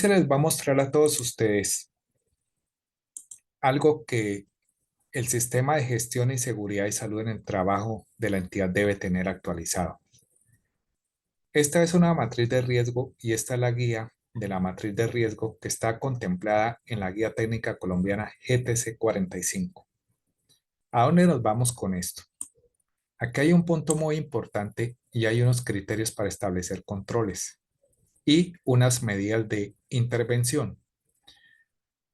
se les va a mostrar a todos ustedes algo que el sistema de gestión y seguridad y salud en el trabajo de la entidad debe tener actualizado. Esta es una matriz de riesgo y esta es la guía de la matriz de riesgo que está contemplada en la Guía Técnica Colombiana GTC 45. ¿A dónde nos vamos con esto? Aquí hay un punto muy importante y hay unos criterios para establecer controles y unas medidas de intervención.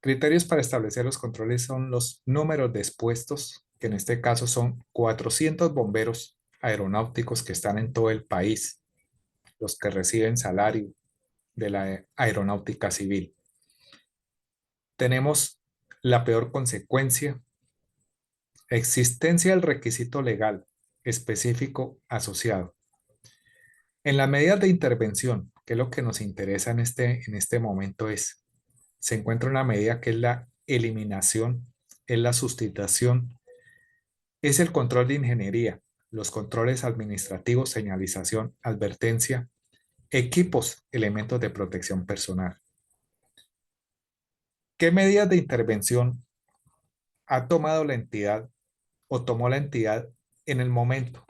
Criterios para establecer los controles son los números de expuestos, que en este caso son 400 bomberos aeronáuticos que están en todo el país, los que reciben salario de la aeronáutica civil. Tenemos la peor consecuencia, existencia del requisito legal específico asociado. En las medidas de intervención, que es lo que nos interesa en este momento, se encuentra una medida que es la eliminación, es la sustitución, es el control de ingeniería, los controles administrativos, señalización, advertencia, equipos, elementos de protección personal. ¿Qué medidas de intervención ha tomado la entidad o tomó la entidad en el momento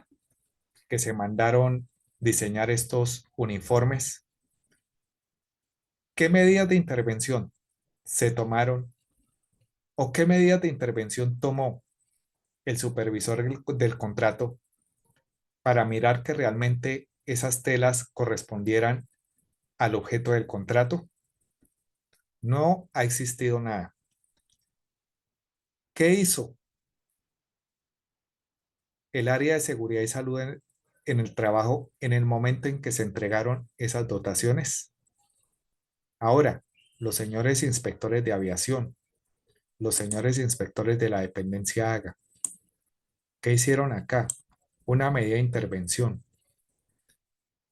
que se mandaron diseñar estos uniformes? ¿Qué medidas de intervención se tomaron o qué medidas de intervención tomó el supervisor del contrato para mirar que realmente esas telas correspondieran al objeto del contrato? No ha existido nada. ¿Qué hizo el área de seguridad y salud en el trabajo en el momento en que se entregaron esas dotaciones? Ahora, los señores inspectores de aviación, los señores inspectores de la dependencia AGA, ¿qué hicieron acá? Una medida de intervención.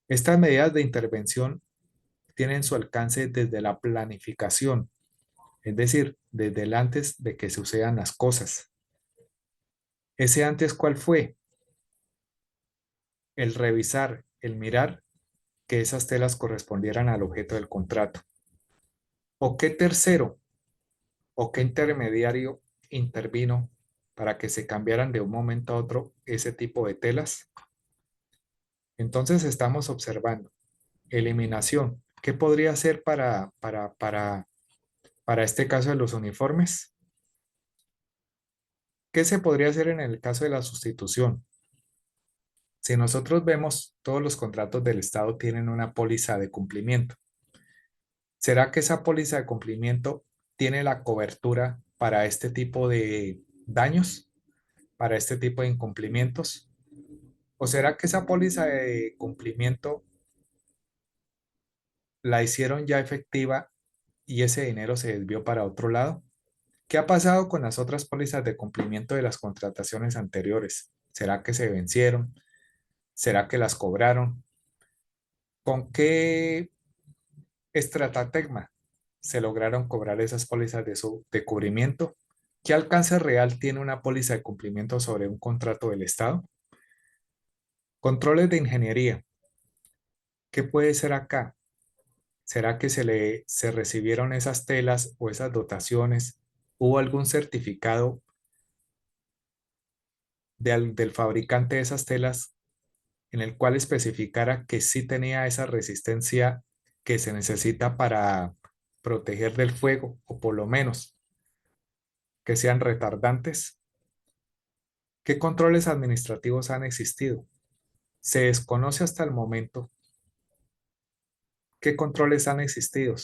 Estas medidas de intervención tienen su alcance desde la planificación, es decir, desde el antes de que sucedan las cosas. ¿Ese antes cuál fue? El revisar, el mirar que esas telas correspondieran al objeto del contrato. ¿O qué tercero o qué intermediario intervino para que se cambiaran de un momento a otro ese tipo de telas? Entonces estamos observando eliminación. ¿Qué podría hacer para este caso de los uniformes? ¿Qué se podría hacer en el caso de la sustitución? Si nosotros vemos, todos los contratos del Estado tienen una póliza de cumplimiento. ¿Será que esa póliza de cumplimiento tiene la cobertura para este tipo de daños, para este tipo de incumplimientos? ¿O será que esa póliza de cumplimiento la hicieron ya efectiva y ese dinero se desvió para otro lado? ¿Qué ha pasado con las otras pólizas de cumplimiento de las contrataciones anteriores? ¿Será que se vencieron? ¿Será que las cobraron? ¿Con qué estratagema se lograron cobrar esas pólizas de cubrimiento? ¿Qué alcance real tiene una póliza de cumplimiento sobre un contrato del Estado? Controles de ingeniería. ¿Qué puede ser acá? ¿Será que se recibieron esas telas o esas dotaciones? ¿Hubo algún certificado del fabricante de esas telas en el cual especificara que sí tenía esa resistencia que se necesita para proteger del fuego, o por lo menos que sean retardantes? ¿Qué controles administrativos han existido? Se desconoce hasta el momento qué controles han existido,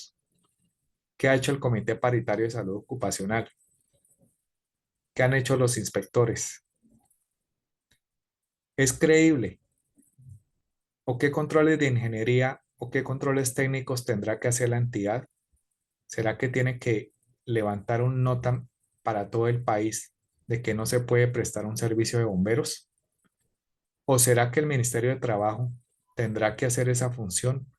qué ha hecho el Comité Paritario de Salud Ocupacional, qué han hecho los inspectores. ¿Es creíble? ¿O qué controles de ingeniería o qué controles técnicos tendrá que hacer la entidad? ¿Será que tiene que levantar un nota para todo el país de que no se puede prestar un servicio de bomberos? ¿O será que el Ministerio de Trabajo tendrá que hacer esa función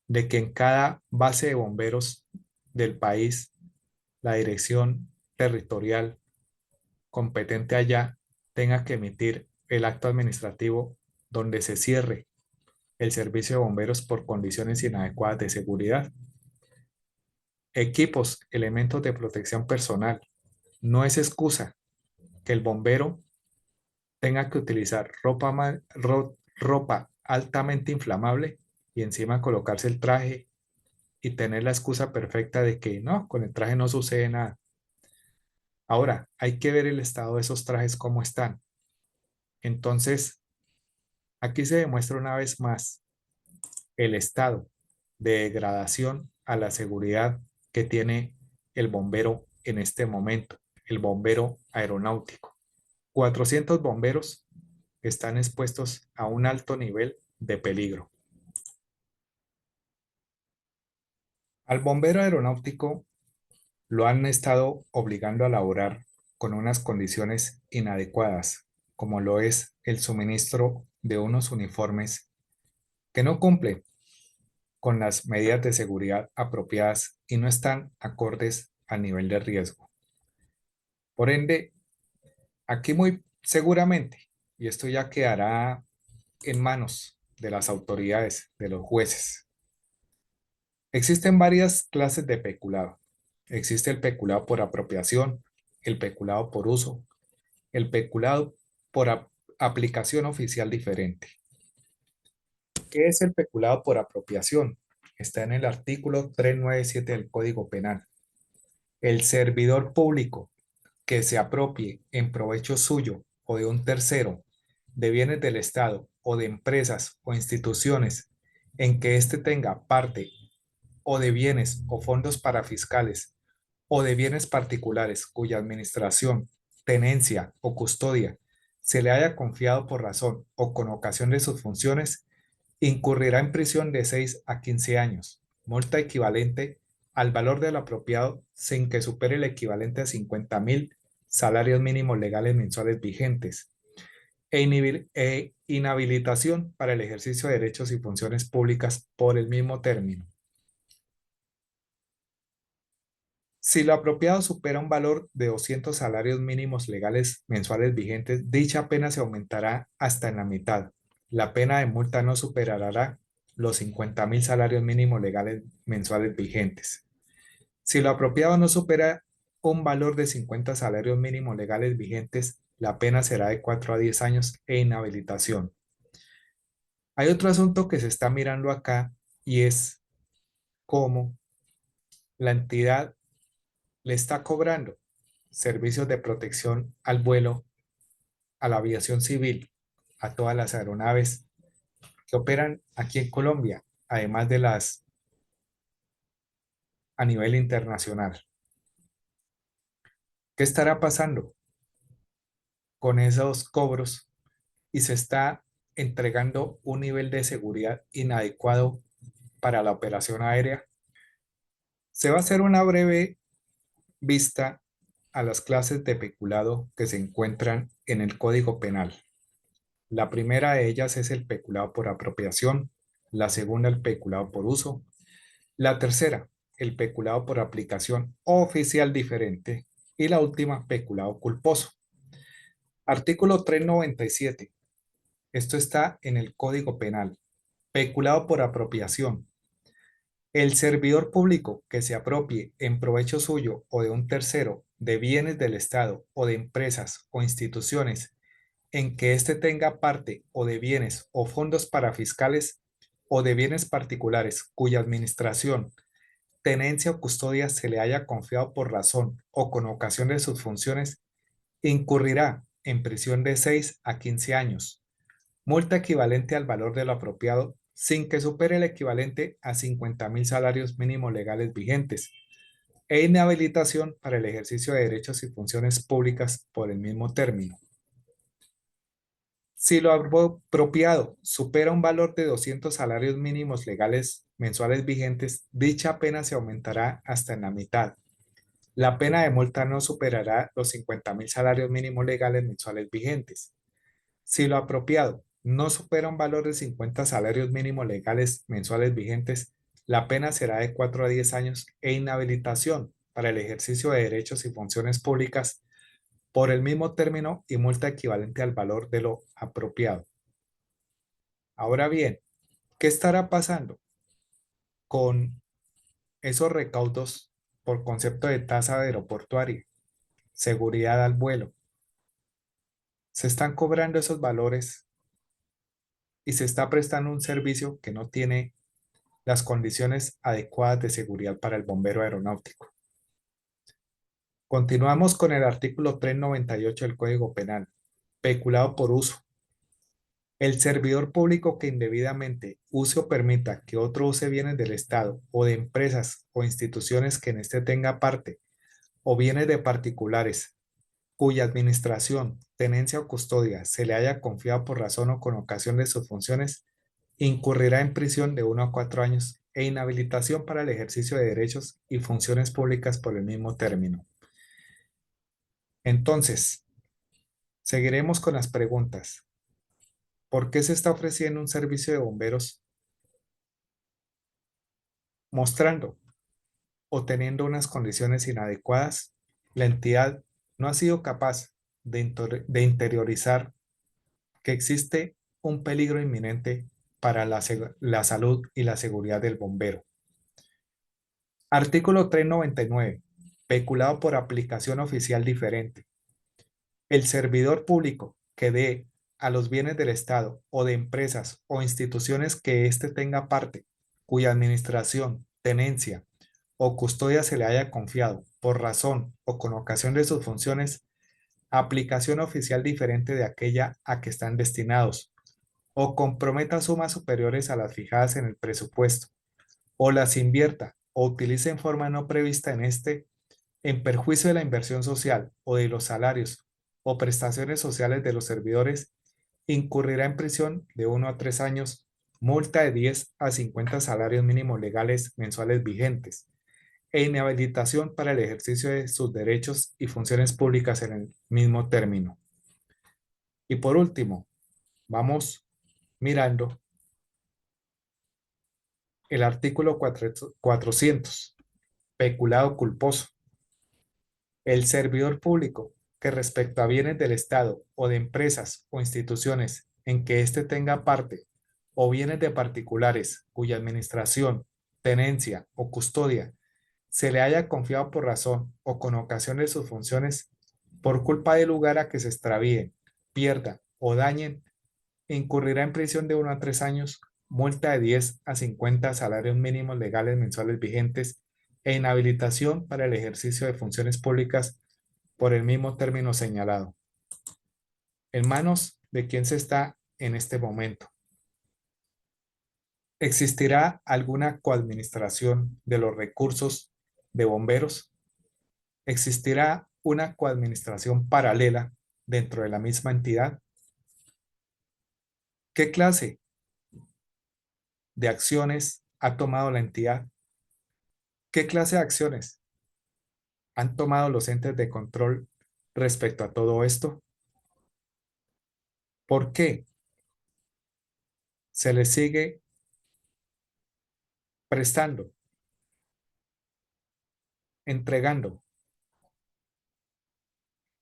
de que en cada base de bomberos del país, la dirección territorial competente allá tenga que emitir el acto administrativo donde se cierre el servicio de bomberos por condiciones inadecuadas de seguridad? equipos, elementos de protección personal. No es excusa que el bombero tenga que utilizar ropa altamente inflamable y encima colocarse el traje y tener la excusa perfecta de que no, con el traje no sucede nada. Ahora, hay que ver el estado de esos trajes cómo están. Entonces, aquí se demuestra una vez más el estado de degradación a la seguridad que tiene el bombero en este momento, el bombero aeronáutico. 400 bomberos están expuestos a un alto nivel de peligro. Al bombero aeronáutico lo han estado obligando a laborar con unas condiciones inadecuadas, como lo es el suministro de unos uniformes que no cumplen con las medidas de seguridad apropiadas y no están acordes al nivel de riesgo. Por ende, aquí muy seguramente, y esto ya quedará en manos de las autoridades, de los jueces, existen varias clases de peculado. Existe el peculado por apropiación, el peculado por uso, el peculado por aplicación oficial diferente. ¿Qué es el peculado por apropiación? Está en el artículo 397 del Código Penal. El servidor público que se apropie en provecho suyo o de un tercero de bienes del Estado o de empresas o instituciones en que éste tenga parte o de bienes o fondos parafiscales o de bienes particulares cuya administración, tenencia o custodia se le haya confiado por razón o con ocasión de sus funciones, incurrirá en prisión de 6 a 15 años, multa equivalente al valor del apropiado sin que supere el equivalente a 50.000 salarios mínimos legales mensuales vigentes e inhabilitación para el ejercicio de derechos y funciones públicas por el mismo término. Si lo apropiado supera un valor de 200 salarios mínimos legales mensuales vigentes, dicha pena se aumentará hasta en la mitad. La pena de multa no superará los 50.000 salarios mínimos legales mensuales vigentes. Si lo apropiado no supera un valor de 50 salarios mínimos legales vigentes, la pena será de 4 a 10 años e inhabilitación. Hay otro asunto que se está mirando acá y es cómo la entidad le está cobrando servicios de protección al vuelo, a la aviación civil, a todas las aeronaves que operan aquí en Colombia, además de las a nivel internacional. ¿Qué estará pasando con esos cobros? Y se está entregando un nivel de seguridad inadecuado para la operación aérea. Se va a hacer una breve vista a las clases de peculado que se encuentran en el Código Penal. La primera de ellas es el peculado por apropiación, la segunda el peculado por uso, la tercera el peculado por aplicación oficial diferente y la última peculado culposo. Artículo 397. Esto está en el Código Penal. Peculado por apropiación. El servidor público que se apropie en provecho suyo o de un tercero de bienes del Estado o de empresas o instituciones en que éste tenga parte o de bienes o fondos parafiscales o de bienes particulares cuya administración, tenencia o custodia se le haya confiado por razón o con ocasión de sus funciones, incurrirá en prisión de 6 a 15 años, multa equivalente al valor de lo apropiado sin que supere el equivalente a 50.000 salarios mínimos legales vigentes e inhabilitación para el ejercicio de derechos y funciones públicas por el mismo término. Si lo apropiado supera un valor de 200 salarios mínimos legales mensuales vigentes, dicha pena se aumentará hasta en la mitad. La pena de multa no superará los 50.000 salarios mínimos legales mensuales vigentes. Si lo apropiado no supera un valor de 50 salarios mínimos legales mensuales vigentes, la pena será de 4 a 10 años e inhabilitación para el ejercicio de derechos y funciones públicas por el mismo término y multa equivalente al valor de lo apropiado. Ahora bien, ¿qué estará pasando con esos recaudos por concepto de tasa aeroportuaria, seguridad al vuelo. Se están cobrando esos valores y se está prestando un servicio que no tiene las condiciones adecuadas de seguridad para el bombero aeronáutico. Continuamos con el artículo 398 del Código Penal, peculado por uso. El servidor público que indebidamente use o permita que otro use bienes del Estado o de empresas o instituciones que en este tenga parte o bienes de particulares cuya administración, tenencia o custodia se le haya confiado por razón o con ocasión de sus funciones, incurrirá en prisión de 1 a 4 años e inhabilitación para el ejercicio de derechos y funciones públicas por el mismo término. Entonces, seguiremos con las preguntas. ¿Por qué se está ofreciendo un servicio de bomberos mostrando o teniendo unas condiciones inadecuadas? La entidad no ha sido capaz de interiorizar que existe un peligro inminente para la salud y la seguridad del bombero. Artículo 399. Peculado por aplicación oficial diferente. El servidor público que dé a los bienes del Estado o de empresas o instituciones que éste tenga parte, cuya administración, tenencia o custodia se le haya confiado por razón o con ocasión de sus funciones, aplicación oficial diferente de aquella a que están destinados, o comprometa sumas superiores a las fijadas en el presupuesto, o las invierta o utilice en forma no prevista en este, en perjuicio de la inversión social o de los salarios o prestaciones sociales de los servidores, incurrirá en prisión de 1 a 3 años, multa de 10 a 50 salarios mínimos legales mensuales vigentes e inhabilitación para el ejercicio de sus derechos y funciones públicas en el mismo término. Y por último, vamos mirando el artículo 400, peculado culposo. El servidor público que respecto a bienes del Estado o de empresas o instituciones en que éste tenga parte o bienes de particulares cuya administración, tenencia o custodia se le haya confiado por razón o con ocasión de sus funciones por culpa del lugar a que se extravíen, pierdan o dañen, incurrirá en prisión de 1 a 3 años, multa de 10 a 50 salarios mínimos legales mensuales vigentes e inhabilitación para el ejercicio de funciones públicas por el mismo término señalado. ¿En manos de quién se está en este momento? ¿Existirá alguna coadministración de los recursos de bomberos? ¿Existirá una coadministración paralela dentro de la misma entidad? ¿Qué clase de acciones ha tomado la entidad? ¿Qué clase de acciones han tomado los entes de control respecto a todo esto? ¿Por qué se les sigue prestando, entregando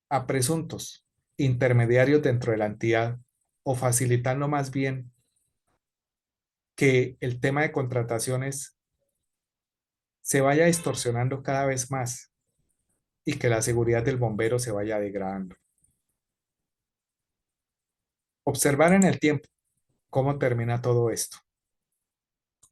a presuntos intermediarios dentro de la entidad o facilitando más bien que el tema de contrataciones se vaya distorsionando cada vez más y que la seguridad del bombero se vaya degradando? Observar en el tiempo cómo termina todo esto.